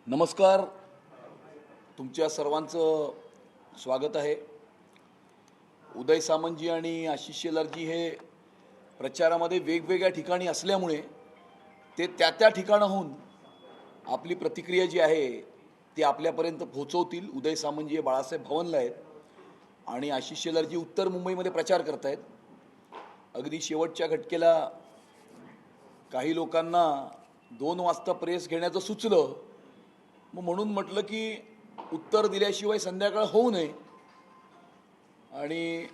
नमस्कार. तुमच्या सर्वांचं स्वागत आहे. उदय सामंतजी आणि आशिष शेलारजी हे प्रचारामध्ये वेगवेगळ्या ठिकाणी असल्यामुळे ते त्या ठिकाणाहून आपली प्रतिक्रिया जी आहे ती आपल्यापर्यंत पोहोचवतील. उदय सामंतजी हे बाळासाहेब भवनला आहेत आणि आशिष शेलारजी उत्तर मुंबईमध्ये प्रचार करत आहेत. अगदी शेवटच्या घटकेला काही लोकांना 2 वाजता प्रेस घेण्याचं सुचलं, म्हणून म्हटलं की उत्तर दिल्याशिवाय संध्याकाळ होऊ नये आणि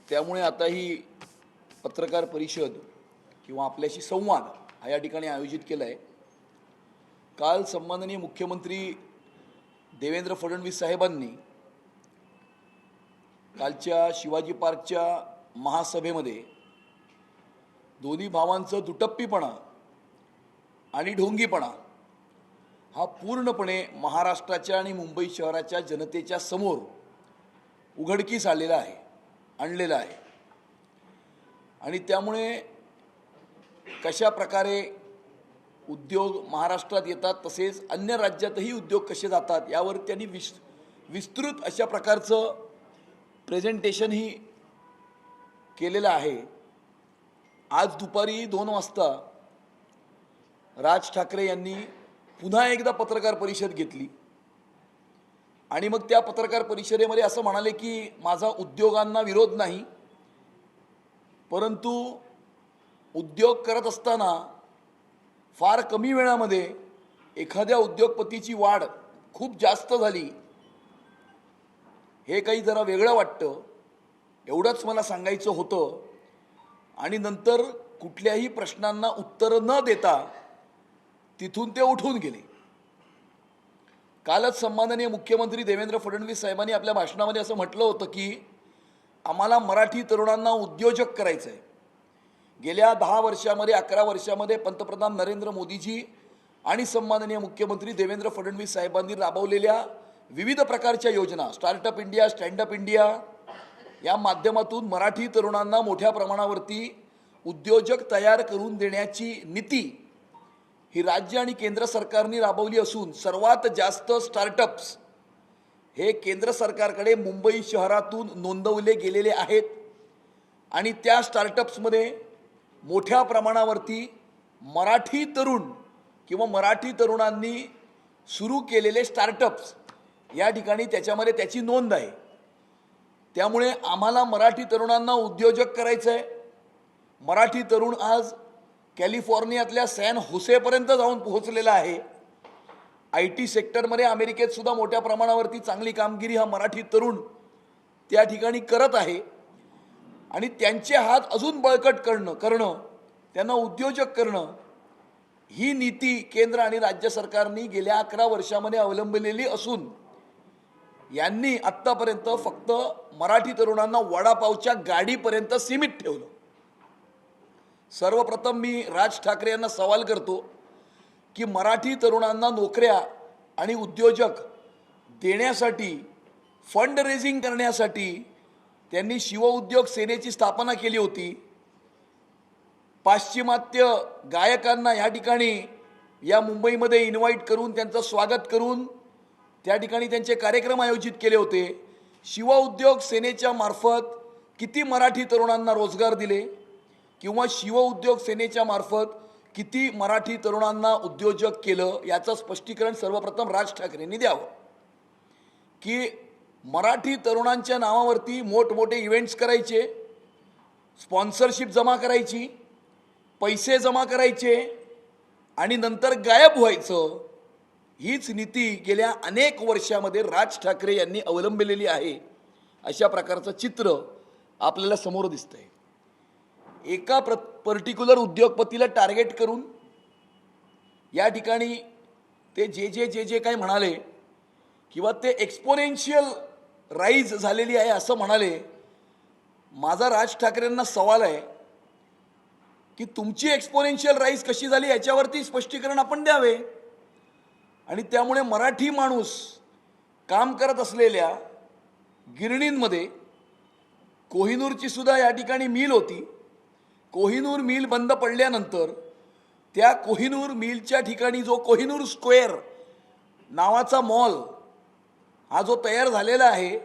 त्यामुळे आता ही पत्रकार परिषद किंवा आपल्याशी संवाद हा या ठिकाणी आयोजित केला आहे. काल सन्माननीय मुख्यमंत्री देवेंद्र फडणवीस साहेबांनी कालच्या शिवाजी पार्कच्या महासभेमध्ये दोन्ही भावांचं दुटप्पीपणा आणि ढोंगीपणा हा पूर्णपणे महाराष्ट्राच्या आणि मुंबई शहराच्या जनतेच्या समोर उघडकीस आणलेला आहे. आणि त्यामुळे कशा प्रकारे उद्योग महाराष्ट्रात येतात तसेच अन्य राज्यातही उद्योग कसे जातात यावर त्यांनी विस्तृत अशा प्रकारचं प्रेझेंटेशनही केलेलं आहे. आज दुपारी 2 वाजता राज ठाकरे यांनी पुन्हा एकदा पत्रकार परिषद घेतली आणि मग त्या पत्रकार परिषदेमध्ये असं म्हणाले की माझा उद्योगांना विरोध नाही, परंतु उद्योग करत असताना फार कमी वेळामध्ये एखाद्या उद्योगपतीची वाढ खूप जास्त झाली, हे काही जरा वेगळं वाटतं, एवढंच मला सांगायचं होतं. आणि नंतर कुठल्याही प्रश्नांना उत्तर न देता तिथून ते उठून गेले. कालच सन्माननीय मुख्यमंत्री देवेंद्र फडणवीस साहेबांनी आपल्या भाषणामध्ये असं म्हटलं होतं की आम्हाला मराठी तरुणांना उद्योजक करायचं आहे. गेल्या 10 वर्षामध्ये 11 वर्षामध्ये पंतप्रधान नरेंद्र मोदीजी आणि सन्माननीय मुख्यमंत्री देवेंद्र फडणवीस साहेबांनी राबवलेल्या विविध प्रकारच्या योजना, स्टार्टअप इंडिया, स्टँडअप इंडिया या माध्यमातून मराठी तरुणांना मोठ्या प्रमाणावरती उद्योजक तयार करून देण्याची नीती ही राज्य आणि केंद्र सरकारने राबवली असून सर्वात जास्त स्टार्टअप्स हे केंद्र सरकारकडे मुंबई शहरातून नोंदवले गेलेले आहेत. आणि त्या स्टार्टअप्समध्ये मोठ्या प्रमाणावरती मराठी तरुण किंवा मराठी तरुणांनी सुरू केलेले स्टार्टअप्स या ठिकाणी त्याच्यामध्ये त्याची नोंद आहे. त्यामुळे आम्हाला मराठी तरुणांना उद्योजक करायचं आहे. मराठी तरुण आज कॅलिफोर्नियातल्या सॅन होसेपर्यंत जाऊन पोहोचलेला आहे. IT सेक्टरमध्ये अमेरिकेत सुद्धा मोठ्या प्रमाणावरती चांगली कामगिरी हा मराठी तरुण त्या ठिकाणी करत आहे. आणि त्यांचे हात अजून बळकट करणं त्यांना उद्योजक करणं ही नीती केंद्र आणि राज्य सरकारने गेल्या 11 वर्षामध्ये अवलंबलेली असून यांनी आत्तापर्यंत फक्त मराठी तरुणांना वडापावच्या गाडीपर्यंत सीमित ठेवलं. सर्वप्रथम मी राज ठाकरे यांना सवाल करतो की मराठी तरुणांना नोकऱ्या आणि उद्योजक देण्यासाठी फंड रेझिंग करण्यासाठी त्यांनी शिवउद्योग सेनेची स्थापना केली होती. पाश्चिमात्य गायकांना या ठिकाणी या मुंबईमध्ये इन्व्हाइट करून त्यांचं स्वागत करून त्या ठिकाणी त्यांचे कार्यक्रम आयोजित केले होते. शिवउद्योग सेनेच्या मार्फत किती मराठी तरुणांना रोजगार दिले किंवा शिवउद्योग सेनेच्या मार्फत किती मराठी तरुणांना उद्योजक केलं याचं स्पष्टीकरण सर्वप्रथम राज ठाकरेंनी द्यावं. की मराठी तरुणांच्या नावावरती मोठमोठे इव्हेंट्स करायचे, स्पॉन्सरशिप जमा करायची, पैसे जमा करायचे आणि नंतर गायब व्हायचं, हीच नीती गेल्या अनेक वर्षामध्ये राज ठाकरे यांनी अवलंबलेली आहे. अशा प्रकारचं चित्र आपल्याला समोर दिसतंय. एका पर्टिक्युलर उद्योगपतीला टार्गेट करून या ठिकाणी ते जे काही म्हणाले किंवा ते एक्सपोनेन्शियल राईज झालेली आहे असं म्हणाले. माझा राज ठाकरेंना सवाल आहे की तुमची एक्सपोनेन्शियल राईज कशी झाली याच्यावरती स्पष्टीकरण आपण द्यावे. आणि त्यामुळे मराठी माणूस काम करत असलेल्या गिरणींमध्ये कोहिनूरची सुद्धा या ठिकाणी मिल होती. कोहिनूर मिल बंद पडल्यानंतर त्या कोहिनूर मिलच्या ठिकाणी जो कोहिनूर स्क्वेअर नावाचा मॉल हा जो तयार झालेला आहे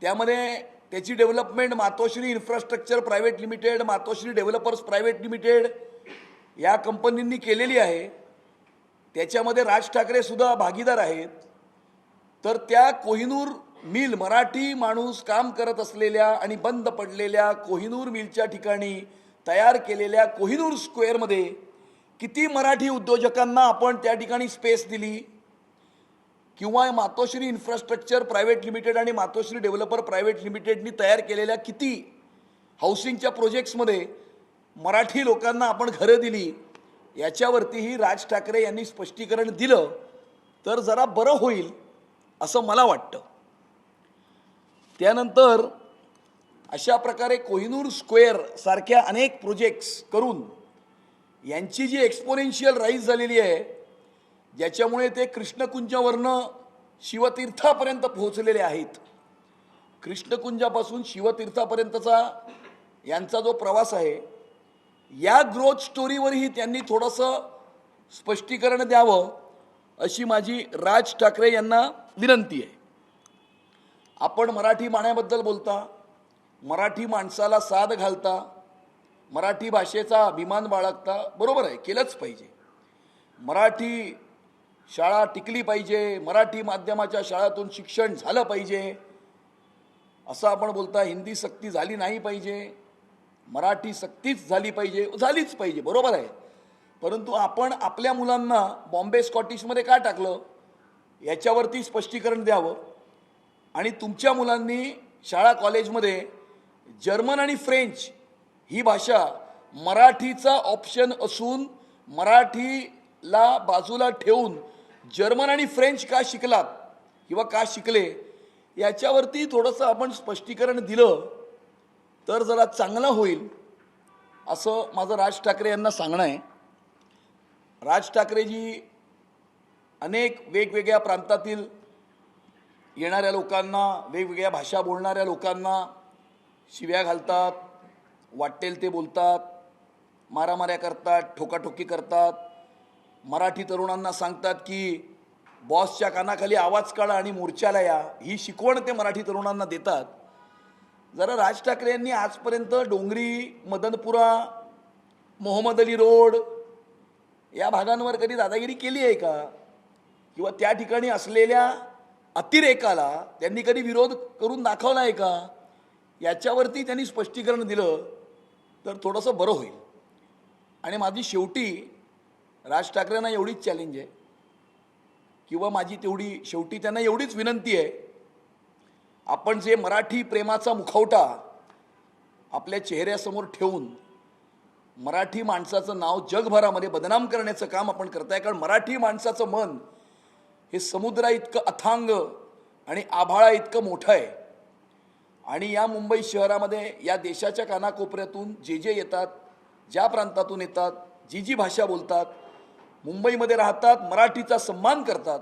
त्यामध्ये त्याची डेव्हलपमेंट मातोश्री इन्फ्रास्ट्रक्चर प्रायव्हेट लिमिटेड, मातोश्री डेव्हलपर्स प्रायव्हेट लिमिटेड या कंपनींनी केलेली आहे. त्याच्यामध्ये राज ठाकरे सुद्धा भागीदार आहेत. तर त्या कोहिनूर मिल, मराठी माणूस काम करत असलेल्या आणि बंद पडलेल्या कोहिनूर मिलच्या ठिकाणी तयार केलेल्या कोहिनूर स्क्वेअरमध्ये किती मराठी उद्योजकांना आपण त्या ठिकाणी स्पेस दिली, किंवा मातोश्री इन्फ्रास्ट्रक्चर प्रायव्हेट लिमिटेड आणि मातोश्री डेव्हलपर प्रायव्हेट लिमिटेडनी तयार केलेल्या किती हाऊसिंगच्या प्रोजेक्ट्समध्ये मराठी लोकांना आपण घरं दिली, याच्यावरतीही राज ठाकरे यांनी स्पष्टीकरण दिलं तर जरा बरं होईल असं मला वाटतं. त्यानंतर अशा प्रकारे कोहिनूर स्क्वेअर सारख्या अनेक प्रोजेक्ट्स करून यांची जी एक्सपोनेन्शियल राईज झालेली आहे, ज्याच्यामुळे ते कृष्णकुंजावरनं शिवतीर्थापर्यंत पोहोचलेले आहेत. कृष्णकुंजापासून शिवतीर्थापर्यंतचा यांचा जो प्रवास आहे, या ग्रोथ स्टोरीवरही त्यांनी थोडंसं स्पष्टीकरण द्यावं अशी माझी राज ठाकरे यांना विनंती आहे. आपण मराठी माण्याबद्दल बोलता, मराठी माणसाला साद घालता, मराठी भाषेचा अभिमान बाळगता, बरोबर आहे, केलंच पाहिजे. मराठी शाळा टिकली पाहिजे, मराठी माध्यमाच्या शाळातून शिक्षण झालं पाहिजे असं आपण बोलता. हिंदी सक्ती झाली नाही पाहिजे, मराठी सक्तीच झाली पाहिजे, झालीच पाहिजे, बरोबर आहे. परंतु आपण आपल्या मुलांना बॉम्बे स्कॉटिशमध्ये का टाकलं याच्यावरती स्पष्टीकरण द्यावं. आणि तुमच्या मुलांनी शाळा कॉलेजमध्ये जर्मन आणि फ्रेंच ही भाषा मराठीचा ऑप्शन असून मराठीला बाजूला ठेवून जर्मन आणि फ्रेंच का शिकलात किंवा का शिकले याच्यावरती थोडंसं आपण स्पष्टीकरण दिलं तर जरा चांगलं होईल असं माझं राज ठाकरे यांना सांगणं आहे. राज ठाकरेजी अनेक वेगवेगळ्या प्रांतातील येणाऱ्या लोकांना, वेगवेगळ्या भाषा बोलणाऱ्या लोकांना शिव्या घालतात, वाटेल ते बोलतात, मारामाऱ्या करतात, ठोकाठोकी करतात. मराठी तरुणांना सांगतात की बॉसच्या कानाखाली आवाज काढा आणि मोर्चाला या, ही शिकवण ते मराठी तरुणांना देतात. जरा राज ठाकरे यांनी आजपर्यंत डोंगरी, मदनपुरा, मोहम्मद अली रोड या भागांवर कधी दादागिरी केली आहे का? किंवा त्या ठिकाणी असलेल्या अतिरेकाला त्यांनी कधी विरोध करून दाखवला आहे का? याच्यावरती त्यांनी स्पष्टीकरण दिलं तर थोडंसं बरं होईल. आणि माझी शेवटी राज ठाकरेंना एवढीच चॅलेंज आहे, किंवा माझी तेवढी शेवटी त्यांना एवढीच विनंती आहे, आपण जे मराठी प्रेमाचा मुखवटा आपल्या चेहऱ्यासमोर ठेवून मराठी माणसाचं नाव जगभरामध्ये बदनाम करण्याचं काम आपण करताय. कारण मराठी माणसाचं मन हे समुद्रा इतकं अथांग आणि आभाळा इतकं मोठं आहे. आणि या मुंबई शहरामध्ये या देशाच्या कानाकोपऱ्यातून जे जे येतात, ज्या प्रांतातून येतात, जी जी भाषा बोलतात, मुंबईमध्ये राहतात, मराठीचा सन्मान करतात,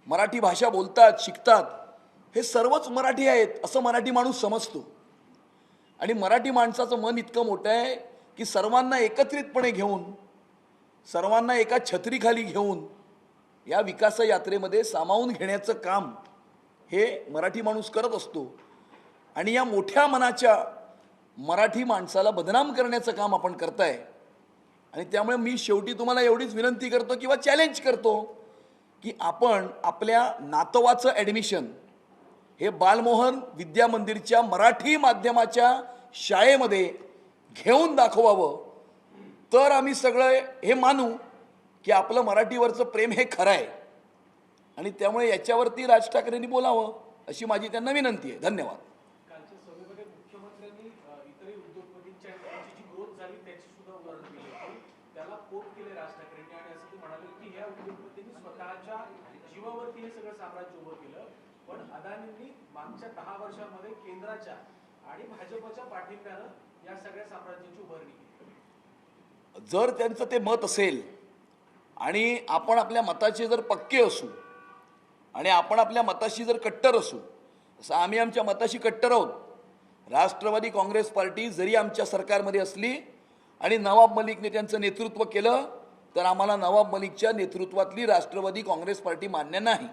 मराठी भाषा बोलतात, शिकतात, हे सर्वच मराठी आहेत असं मराठी माणूस समजतो. आणि मराठी माणसाचं मन इतकं मोठं आहे की सर्वांना एकत्रितपणे घेऊन, सर्वांना एका छत्रीखाली घेऊन या विकास यात्रेमध्ये सामावून घेण्याचं काम हे मराठी माणूस करत असतो. आणि या मोठ्या मनाच्या मराठी माणसाला बदनाम करण्याचं काम आपण करताय. आणि त्यामुळे मी शेवटी तुम्हाला एवढीच विनंती करतो किंवा चॅलेंज करतो की आपण आपल्या नातवाचं ॲडमिशन हे बालमोहन विद्या मंदिरच्या मराठी माध्यमाच्या शाळेमध्ये घेऊन दाखवावं, तर आम्ही सगळे हे मानू की आपलं मराठीवरचं प्रेम हे खरं आहे. आणि त्यामुळे याच्यावरती राज ठाकरेंनी बोलावं अशी माझी त्यांना विनंती आहे. धन्यवाद. कालच्या सभेमध्ये मुख्यमंत्र्यांनी इतरही उद्योगपतींच्या जी ग्रोथ झाली त्याची सुद्धा उदाहरण दिले की त्याला कोट केले राज ठाकरेंनी. आणि असं ते म्हणाले की ह्या उद्योगपतींनी स्वतःच्या जीवावरती हे सगळं साम्राज्य उभं केलं, पण अदानींनी मागच्या 10 वर्षांमध्ये केंद्राच्या आणि भाजपच्या पाठिंब्यानं या सगळ्या साम्राज्याची उभारणी केली. जर त्यांचं ते मत असेल आणि आपण आपल्या मताचे जर पक्के असू आणि आपण आपल्या मताशी जर कट्टर असू, असं आम्ही आमच्या मताशी कट्टर आहोत. राष्ट्रवादी काँग्रेस पार्टी जरी आमच्या सरकारमध्ये असली आणि नवाब मलिकने त्यांचं नेतृत्व केलं तर आम्हाला नवाब मलिकच्या नेतृत्वातली राष्ट्रवादी काँग्रेस पार्टी मान्य नाही.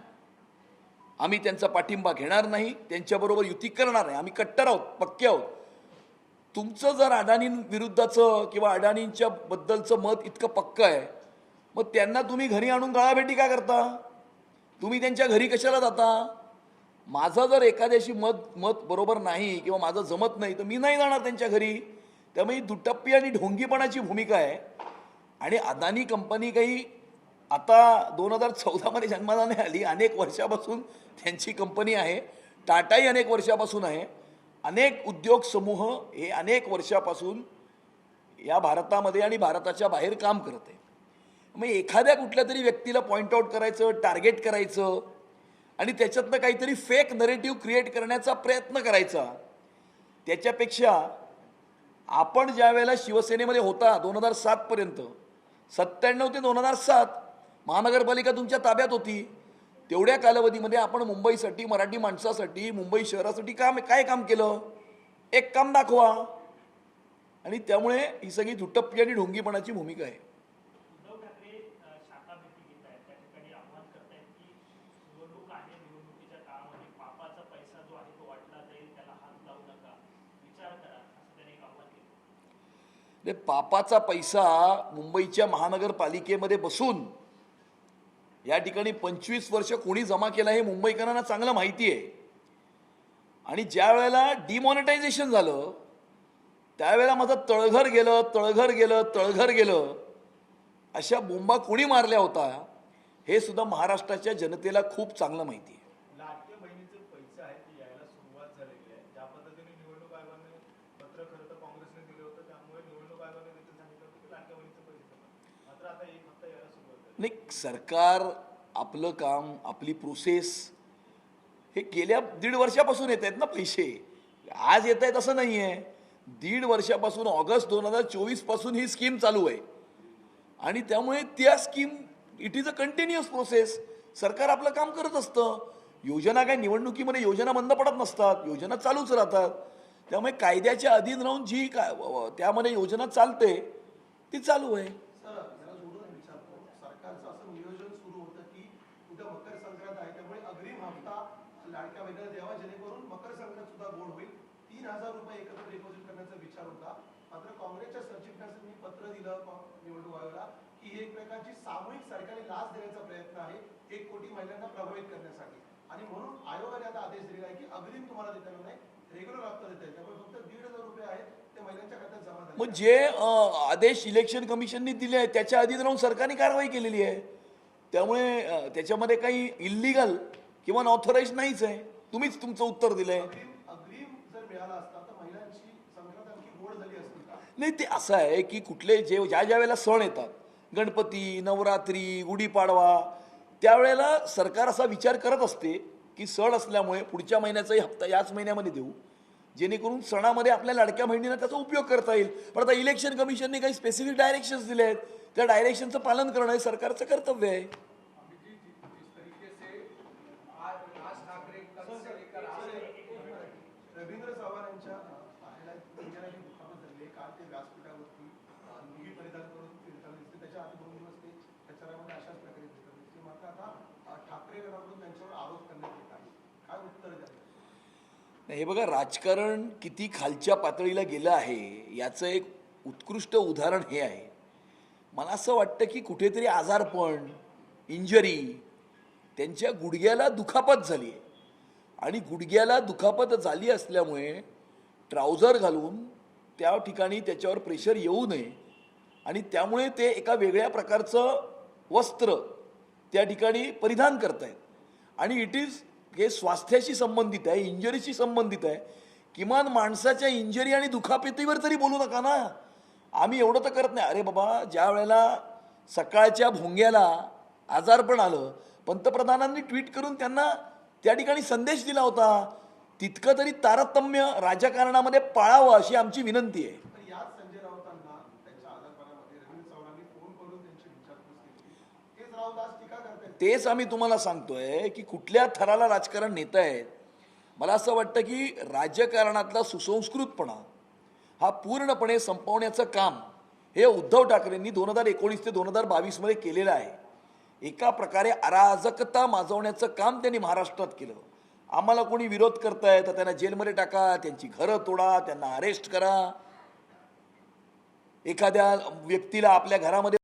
आम्ही त्यांचा पाठिंबा घेणार नाही, त्यांच्याबरोबर युती करणार नाही. आम्ही कट्टर आहोत, पक्के आहोत. तुमचं जर अडाणींविरुद्धचं किंवा अडाणींच्या बद्दलचं मत इतकं पक्कं आहे, मग त्यांना तुम्ही घरी आणून गळाभेटी का करता? तुम्ही त्यांच्या घरी कशाला जाता? माझं जर एखाद्याशी मत बरोबर नाही किंवा माझं जमत नाही तर मी नाही जाणार त्यांच्या घरी. त्यामुळे दुटप्पी आणि ढोंगीपणाची भूमिका आहे. आणि अदानी कंपनी काही आता 2014मध्ये जन्माला नाही आली, अनेक वर्षापासून त्यांची कंपनी आहे. टाटाही अनेक वर्षापासून आहे. अनेक उद्योग समूह हे अनेक वर्षापासून या भारतामध्ये आणि भारताच्या बाहेर काम करत आहे. मग एखाद्या कुठल्या तरी व्यक्तीला पॉईंट आउट करायचं, टार्गेट करायचं आणि त्याच्यातनं काहीतरी फेक नरेटिव्ह क्रिएट करण्याचा प्रयत्न करायचा, त्याच्यापेक्षा आपण ज्या वेळेला शिवसेनेमध्ये होता 2007 पर्यंत, 97 ते 2007 महानगरपालिका तुमच्या ताब्यात होती, तेवढ्या कालावधीमध्ये आपण मुंबईसाठी, मराठी माणसासाठी, मुंबई शहरासाठी काय काम केलं? एक काम दाखवा. आणि त्यामुळे ही सगळी दुटप्पी आणि ढोंगीपणाची भूमिका आहे. उद्धव ठाकरे शाखा भेटी घेत आहेत, त्या ठिकाणी आव्हान करतायत की निवडणूक आहे, निवडणुकीच्या काळामध्ये पापाचा पैसा जो आहे तो वाटला जाईल, त्याला हात लावू नका, विचार करा, असं त्याने एक आव्हान केलं. पापाचा पैसा मुंबईच्या महानगरपालिकेमध्ये बसून या ठिकाणी 25 वर्ष कोणी जमा केला हे मुंबईकरांना चांगलं माहिती आहे. आणि ज्या वेळेला डिमॉनिटायझेशन झालं त्यावेळेला माझं तळघर गेलं अशा बोंबा कोणी मारल्या होता हे सुद्धा महाराष्ट्राच्या जनतेला खूप चांगलं माहिती आहे. लाडक्या बहिणीचे पैसे आहेत ते यायला सुरुवात झालेली आहे. ज्या पद्धतीने निवडणूक आयोगाने पत्र खरं तर काँग्रेसने दिलं होतं, त्यामुळे निवडणूक आयोगाने देखील सांगितलं होतं की लाडक्या बहिणीचे पैसे जमा. मात्र आता एक हप्ता यायला सुरुवात झाली. नाही, सरकार आपलं काम, आपली प्रोसेस हे गेल्या 1.5 वर्षापासून येत आहेत ना. पैसे आज येत आहेत असं नाही आहे. 1.5 वर्षापासून ऑगस्ट 2024 पासून ही स्कीम चालू आहे. आणि त्यामुळे त्या scheme it is a continuous process. सरकार आपलं काम करत असतं. योजना काय निवडणुकीमध्ये योजना बंद पडत नसतात, योजना चालूच राहतात. त्यामुळे कायद्याच्या अधीन राहून जी त्यामध्ये योजना चालते ती चालू आहे. सर, याला जोडून विचारतो, सरकारचं असं नियोजन सुरू होतं की उद्या मकर संक्रांत आहे, त्यामुळे अग्रिम हप्ता लाडक्या बहिणीला द्यावा, जेणेकरून मकर संक्रांत सुद्धा गोड होईल. 3,000 रुपये एकत्र डिपॉझिट करण्याचा विचार होता. मात्र काँग्रेसच्या सरचिटणीसांनी पत्र दिलं निवडणूक आयोगाला की ही एक प्रकारची सामूहिक सरकारी लाच देण्याचा प्रयत्न आहे 1 कोटी महिलांना प्रभावित करण्यासाठी. आणि म्हणून आयोगाने आता आदेश दिलेला आहे की अग्रिम तुम्हाला देता येणार नाही, रेग्युलर हप्ता देता येईल. त्यामुळे फक्त 1,500 रुपये आहेत ते महिलांच्या खात्यात जमा झाले. मग जे आदेश इलेक्शन कमिशनने दिले आहेत त्याच्या अधीन राहून सरकारने कारवाई केलेली आहे. त्यामुळे त्याच्यामध्ये काही इल्लीगल किंवा अनऑथराइज नाहीच आहे. तुम्हीच तुमचं उत्तर दिलंय. अग्रिम जर मिळाला असता तर महिलांची संक्रांत आणखी गोड झाली असती का? नाही, ते असं आहे की कुठले ज्या वेळेला सण येतात, गणपती, नवरात्री, गुढीपाडवा, त्यावेळेला सरकार असा विचार करत असते की सण असल्यामुळे पुढच्या महिन्याचाही हप्ता याच महिन्यामध्ये देऊ, जेणेकरून सणामध्ये आपल्या लाडक्या बहिणींना त्याचा उपयोग करता येईल. पण आता इलेक्शन कमिशनने काही स्पेसिफिक डायरेक्शन्स दिले आहेत, त्या डायरेक्शनचं पालन करणं हे सरकारचं कर्तव्य आहे. रवींद्र चव्हाण यांच्या पायाला इंजिनिअरिंग दुखापत झाली आहे. काल ते व्यासपीठावरती लुंगी परिधान करून फिरताना दिसते. त्याच्या आधी 2 दिवस ते प्रचारामध्ये अशाच प्रकारे दिसतात दिसते. मात्र आता ठाकरे गटाकडून त्यांच्यावर आरोप करण्यात येत आहे. काय उत्तर द्याल? नाही, हे बघा, राजकारण किती खालच्या पातळीला गेलं आहे याचं एक उत्कृष्ट उदाहरण हे आहे. मला असं वाटतं की कुठेतरी आजारपण, इंजरी, त्यांच्या गुडघ्याला दुखापत झाली आहे. आणि गुडघ्याला दुखापत झाली असल्यामुळे ट्राउझर घालून त्या ठिकाणी त्याच्यावर प्रेशर येऊ नये आणि त्यामुळे ते एका वेगळ्या प्रकारचं वस्त्र त्या ठिकाणी परिधान करतायत. आणि इट इज हे स्वास्थ्याशी संबंधित आहे, इंजरीशी संबंधित आहे. किमान माणसाच्या इंजरी आणि दुखापतीवर तरी बोलू नका ना. आम्ही एवढं तर करत नाही. अरे बाबा, ज्या वेळेला सकाळच्या भोंग्याला आजारपण आलं, पंतप्रधानांनी ट्विट करून त्यांना त्या ठिकाणी संदेश दिला होता. तितकं तरी तारतम्य राजकारणामध्ये पाळावं अशी आमची विनंती आहे. तर याच संजय राऊतांना त्यांच्या आजारपणामध्ये रवींद्र चव्हाणांनी फोन करून त्यांची विचारपूस केली. तेच राऊत आज टीका करतात. तेच आम्ही तुम्हाला सांगतोय की कुठल्या थराला राजकारण नेत आहेत. मला असं वाटतं की राजकारणातला सुसंस्कृतपणा हा पूर्णपणे संपवण्याचं काम हे उद्धव ठाकरेंनी 2019 ते 2022 मध्ये केलेलं आहे. एका प्रकारे अराजकता माजवण्याचं काम त्यांनी महाराष्ट्रात केलं. आम्हाला कोणी विरोध करताय तर त्यांना जेलमध्ये टाका, त्यांची घरं तोडा, त्यांना अरेस्ट करा. एखाद्या व्यक्तीला आपल्या घरामध्ये